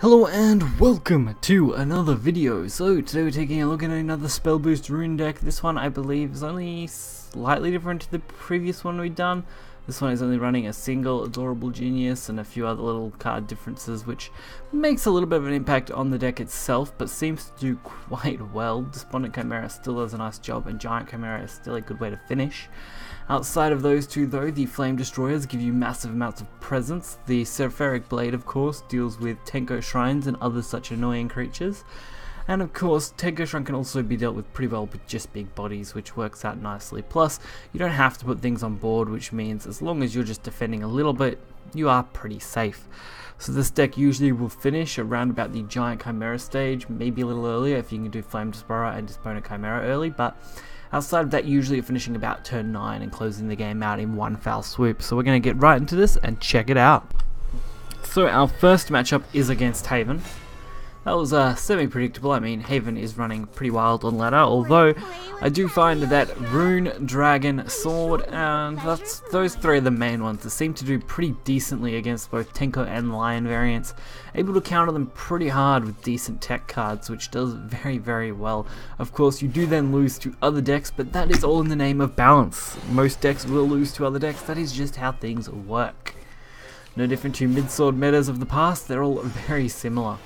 Hello and welcome to another video. So today we're taking a look at another spell boost rune deck. This one I believe is only slightly different to the previous one we've done. This one is only running a single Adorable Genius and a few other little card differences, which makes a little bit of an impact on the deck itself, but seems to do quite well. Despondent Chimera still does a nice job, and Giant Chimera is still a good way to finish. Outside of those two though, the Flame Destroyers give you massive amounts of presence. The Serpheric Blade, of course, deals with Tenko Shrines and other such annoying creatures. And of course, Tenko Shrine can also be dealt with pretty well with just big bodies, which works out nicely. Plus, you don't have to put things on board, which means as long as you're just defending a little bit, you are pretty safe. So this deck usually will finish around about the Giant Chimera stage, maybe a little earlier if you can do Flame Destroyer and Despondent Chimera early, but outside of that, usually finishing about turn 9 and closing the game out in one foul swoop. So we're going to get right into this and check it out. So our first matchup is against Haven. That was semi-predictable. I mean, Haven is running pretty wild on ladder, although I do find that Rune, Dragon, Sword, and those three are the main ones that seem to do pretty decently against both Tenko and Lion variants. Able to counter them pretty hard with decent tech cards, which does very, very well. Of course, you do then lose to other decks, but that is all in the name of balance. Most decks will lose to other decks. That is just how things work. No different to mid-sword metas of the past, they're all very similar.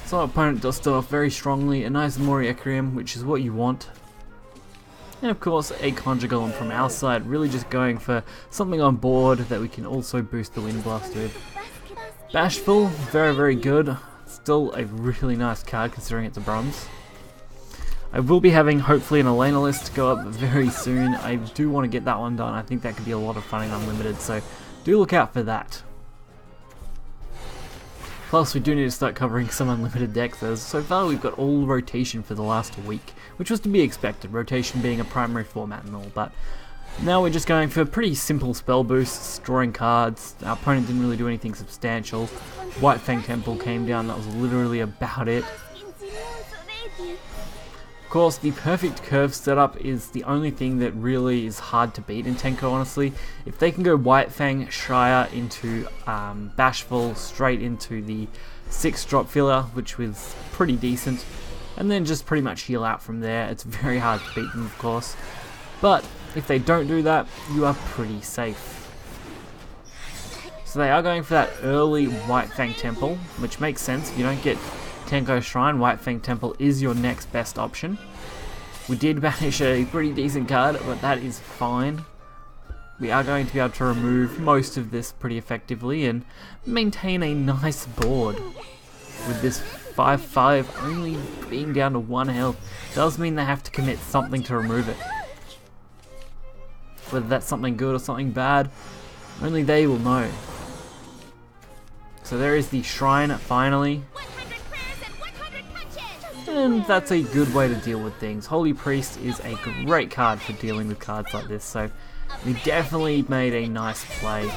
So our opponent does start off very strongly, a nice Mori Equirium, which is what you want. And of course a Conjure Golem from our side, really just going for something on board that we can also boost the Wind Blast with. Bashful, very, very good. Still a really nice card considering it's a bronze. I will be having hopefully an Elena list go up very soon. I do want to get that one done. I think that could be a lot of fun in Unlimited, so do look out for that. Plus, we do need to start covering some Unlimited decks, as so far we've got all rotation for the last week, which was to be expected, rotation being a primary format and all, but now we're just going for pretty simple spell boosts, drawing cards. Our opponent didn't really do anything substantial. White Fang Temple came down, that was literally about it. Of course, the perfect curve setup is the only thing that really is hard to beat in Tenko, honestly. If they can go White Fang, Shire into Bashful, straight into the 6-drop filler, which was pretty decent, and then just pretty much heal out from there, it's very hard to beat them, of course. But if they don't do that, you are pretty safe. So they are going for that early White Fang Temple, which makes sense. If you don't get Tenko Shrine, White Fang Temple is your next best option. We did banish a pretty decent card, but that is fine. We are going to be able to remove most of this pretty effectively and maintain a nice board. With this 5/5 only being down to 1 health, does mean they have to commit something to remove it. Whether that's something good or something bad, only they will know. So there is the Shrine finally. And that's a good way to deal with things. Holy Priest is a great card for dealing with cards like this, so we definitely made a nice play.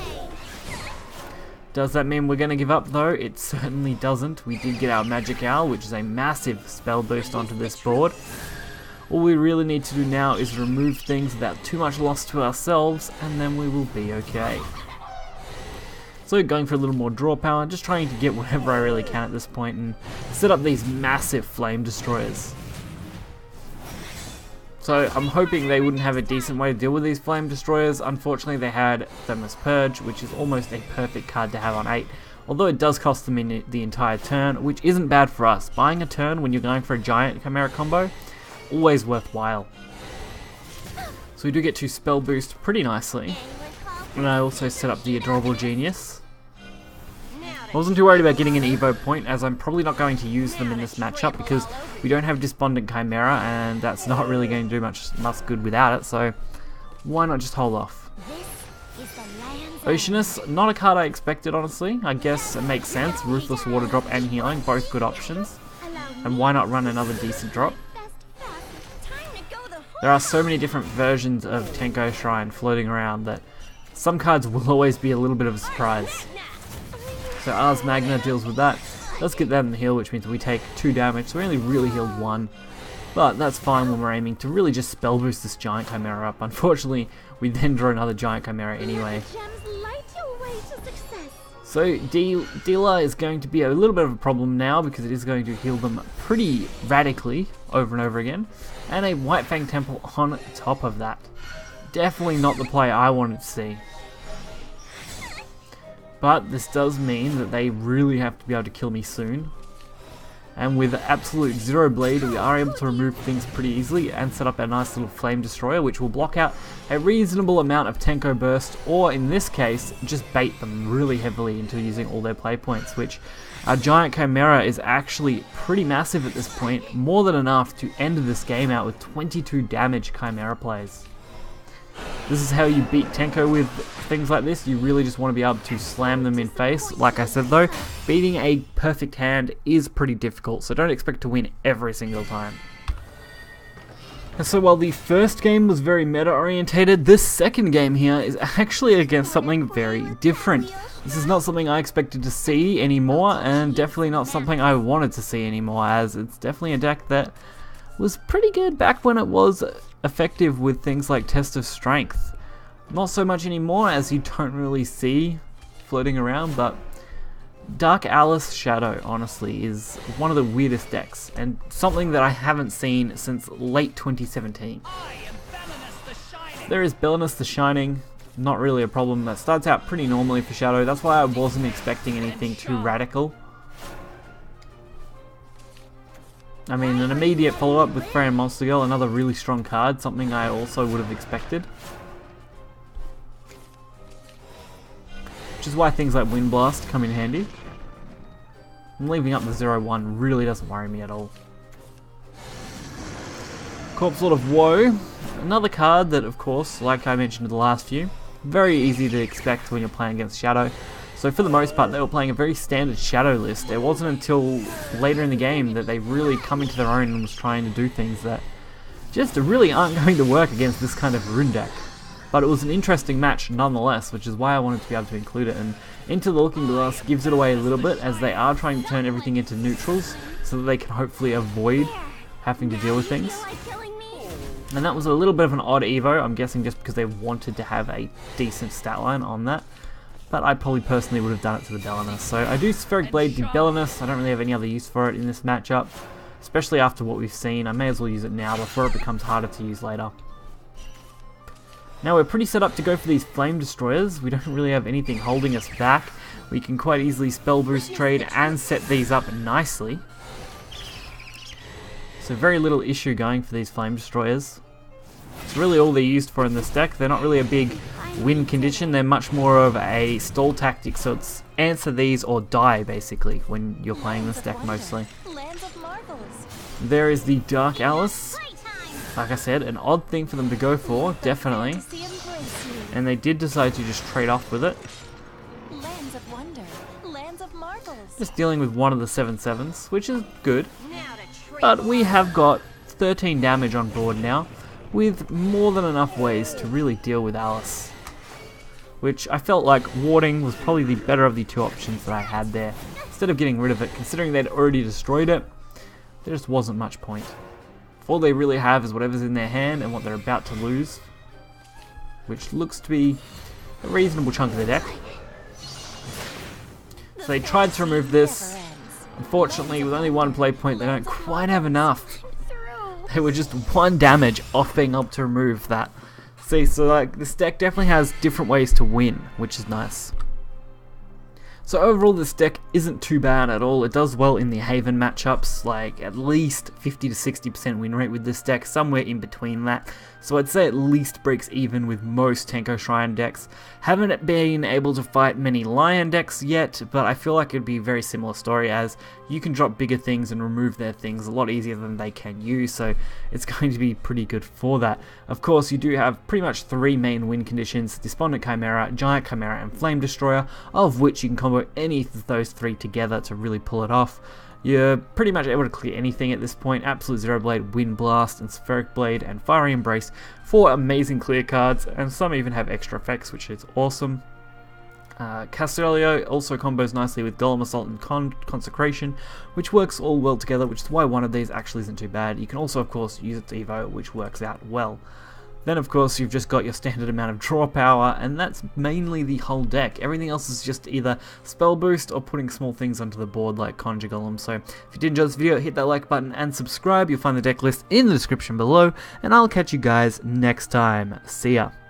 Does that mean we're going to give up though? It certainly doesn't. We did get our Magic Owl, which is a massive spell boost onto this board. All we really need to do now is remove things without too much loss to ourselves, and then we will be okay. So going for a little more draw power, just trying to get whatever I really can at this point and set up these massive Flame Destroyers. So I'm hoping they wouldn't have a decent way to deal with these Flame Destroyers. Unfortunately they had Thermos Purge, which is almost a perfect card to have on 8. Although it does cost them in the entire turn, which isn't bad for us. Buying a turn when you're going for a Giant Chimera combo, always worthwhile. So we do get to spell boost pretty nicely. And I also set up the Adorable Genius. I wasn't too worried about getting an Evo point, as I'm probably not going to use them in this matchup because we don't have Despondent Chimera and that's not really going to do much good without it, so why not just hold off. Oceanus, not a card I expected honestly. I guess it makes sense. Ruthless Water Drop and Healing, both good options. And why not run another decent drop? There are so many different versions of Tenko Shrine floating around that some cards will always be a little bit of a surprise. So Ars Magna deals with that. Let's get that in the heal, which means we take 2 damage, so we only really healed 1. But that's fine when we're aiming to really just spell boost this Giant Chimera up. Unfortunately, we then draw another Giant Chimera anyway. So Dealer is going to be a little bit of a problem now because it is going to heal them pretty radically over and over again. And a White Fang Temple on top of that. Definitely not the play I wanted to see. But this does mean that they really have to be able to kill me soon. And with absolute zero bleed, we are able to remove things pretty easily and set up a nice little flame destroyer, which will block out a reasonable amount of Tenko burst, or in this case, just bait them really heavily into using all their play points, which our giant Chimera is actually pretty massive at this point, more than enough to end this game out with 22 damage Chimera plays. This is how you beat Tenko with things like this. You really just want to be able to slam them in face. Like I said though, beating a perfect hand is pretty difficult, so don't expect to win every single time. And so while the first game was very meta orientated, this second game here is actually against something very different. This is not something I expected to see anymore, and definitely not something I wanted to see anymore, as it's definitely a deck that was pretty good back when it was effective with things like Test of Strength. Not so much anymore, as you don't really see floating around, but Dark Alice Shadow, honestly, is one of the weirdest decks, and something that I haven't seen since late 2017. There is Belenus the Shining, not really a problem. That starts out pretty normally for Shadow, that's why I wasn't expecting anything too radical. I mean, an immediate follow-up with Freya Monster Girl, another really strong card, something I also would have expected. Which is why things like Wind Blast come in handy. And leaving up the 0-1 really doesn't worry me at all. Corpse Lord of Woe, another card that, of course, like I mentioned in the last few, very easy to expect when you're playing against Shadow. So for the most part, they were playing a very standard Shadow list. It wasn't until later in the game that they really come into their own and was trying to do things that just really aren't going to work against this kind of rune deck. But it was an interesting match nonetheless, which is why I wanted to be able to include it. And Into the Looking Glass gives it away a little bit, as they are trying to turn everything into neutrals, so that they can hopefully avoid having to deal with things. And that was a little bit of an odd evo, I'm guessing just because they wanted to have a decent stat line on that. But I probably personally would have done it to the Belenus. So I do Spheric Blade the Belenus. I don't really have any other use for it in this matchup, especially after what we've seen. I may as well use it now before it becomes harder to use later. Now we're pretty set up to go for these Flame Destroyers. We don't really have anything holding us back. We can quite easily Spell Boost trade and set these up nicely. So very little issue going for these Flame Destroyers. It's really all they're used for in this deck. They're not really a big win condition, they're much more of a stall tactic, so it's answer these or die basically when you're playing this deck mostly. There is the Dark Alice. Like I said, an odd thing for them to go for, definitely. And they did decide to just trade off with it. Just dealing with one of the 7/7s, which is good. But we have got 13 damage on board now, with more than enough ways to really deal with Alice. Which I felt like warding was probably the better of the two options that I had there. Instead of getting rid of it, considering they'd already destroyed it, there just wasn't much point. All they really have is whatever's in their hand and what they're about to lose, which looks to be a reasonable chunk of the deck. So they tried to remove this. Unfortunately, with only one play point, they don't quite have enough. They were just one damage off being able to remove that. See, so like this deck definitely has different ways to win, which is nice. So overall, this deck isn't too bad at all. It does well in the Haven matchups, like at least 50 to 60% win rate with this deck, somewhere in between that. So I'd say at least breaks even with most Tenko Shrine decks. Haven't been able to fight many Lion decks yet, but I feel like it'd be a very similar story, as you can drop bigger things and remove their things a lot easier than they can you, so it's going to be pretty good for that. Of course, you do have pretty much three main win conditions: Despondent Chimera, Giant Chimera, and Flame Destroyer, of which you can combo any of those three together to really pull it off. You're pretty much able to clear anything at this point. Absolute Zero Blade, Wind Blast, and Spheric Blade, and Fiery Embrace, four amazing clear cards, and some even have extra effects, which is awesome. Castellio also combos nicely with Golem Assault and Consecration, which works all well together, which is why one of these actually isn't too bad. You can also, of course, use its Evo, which works out well. Then of course you've just got your standard amount of draw power, and that's mainly the whole deck. Everything else is just either spell boost or putting small things onto the board like Conjure Golem. So if you did enjoy this video, hit that like button and subscribe. You'll find the deck list in the description below, and I'll catch you guys next time. See ya.